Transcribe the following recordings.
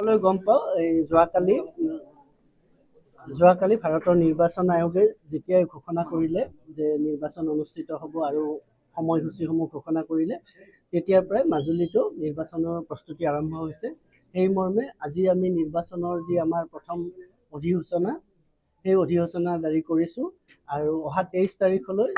সকলোৱে গম পাওঁ এই যোৱাকালি ভাৰতৰ নিৰ্বাচন আয়োগে যেতিয়াই ঘোষণা কৰিলে যে নিৰ্বাচন অনুষ্ঠিত হ'ব আৰু সময়সূচীসমূহ ঘোষণা কৰিলে তেতিয়াৰ পৰাই মাজুলীতো নিৰ্বাচনৰ প্ৰস্তুতি আৰম্ভ হৈছে। সেই মৰ্মে আজি আমি নিৰ্বাচনৰ যি আমাৰ প্ৰথম অধিসূচনা সেই অধিসূচনা জাৰি কৰিছোঁ আৰু অহা 23 তাৰিখলৈ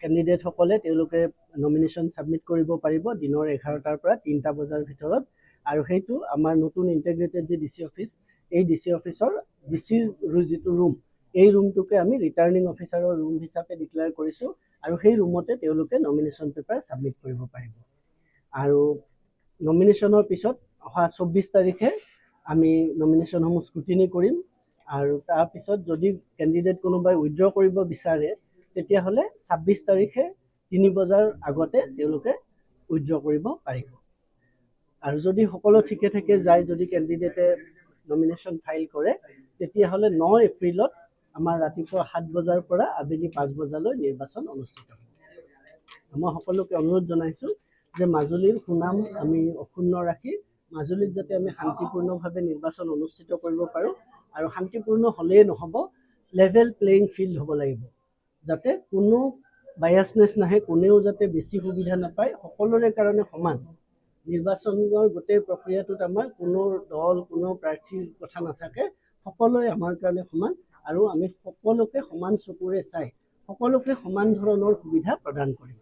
কেণ্ডিডেটসকলে তেওঁলোকে নমিনেশ্যন ছাবমিট কৰিব পাৰিব দিনৰ 11টাৰ পৰা 3টা বজাৰ ভিতৰত। আৰু সেইটো আমাৰ নতুন ইণ্টিগ্ৰেটেড যি ডিচি অফিচ এই ডিচি অফিচৰ ডিচিৰ যিটো ৰুম এই ৰুমটোকে আমি ৰিটাৰ্ণিং অফিচাৰৰ ৰুম হিচাপে ডিক্লেয়াৰ কৰিছোঁ আৰু সেই ৰুমতে তেওঁলোকে নমিনেশ্যন পেপাৰ ছাবমিট কৰিব পাৰিব। আৰু নমিনেশ্যনৰ পিছত অহা 24 তাৰিখে আমি নমিনেশ্যনসমূহ স্ক্ৰুটিনি কৰিম আৰু তাৰপিছত যদি কেণ্ডিডেট কোনোবাই উইথড্ৰ কৰিব বিচাৰে তেতিয়াহ'লে 26 তাৰিখে 3 বজাৰ আগতে তেওঁলোকে উইথড্ৰ কৰিব পাৰিব। আৰু যদি সকলো ঠিকে থাকে যায়, যদি কেণ্ডিডেটে নমিনেশ্যন ফাইল কৰে তেতিয়াহ'লে 9 এপ্ৰিলত আমাৰ ৰাতিপুৱা 7 বজাৰ পৰা আবেলি 5 বজালৈ নিৰ্বাচন অনুষ্ঠিত হ'ব। মই সকলোকে অনুৰোধ জনাইছোঁ যে মাজুলীৰ সুনাম আমি অক্ষুণ্ণ ৰাখি মাজুলীত যাতে আমি শান্তিপূৰ্ণভাৱে নিৰ্বাচন অনুষ্ঠিত কৰিব পাৰোঁ আৰু শান্তিপূৰ্ণ হ'লেই নহ'ব, লেভেল প্লেইং ফিল্ড হ'ব লাগিব, যাতে কোনো বায়াছনেছ নাহে, কোনেও যাতে বেছি সুবিধা নাপায়, সকলোৰে কাৰণে সমান। নিৰ্বাচনৰ গোটেই প্ৰক্ৰিয়াটোত আমাৰ কোনো দল কোনো প্ৰাৰ্থীৰ কথা নাথাকে, সকলোৱে আমাৰ কাৰণে সমান আৰু আমি সকলোকে সমান চকুৰে চাই সকলোকে সমান ধৰণৰ সুবিধা প্ৰদান কৰিম।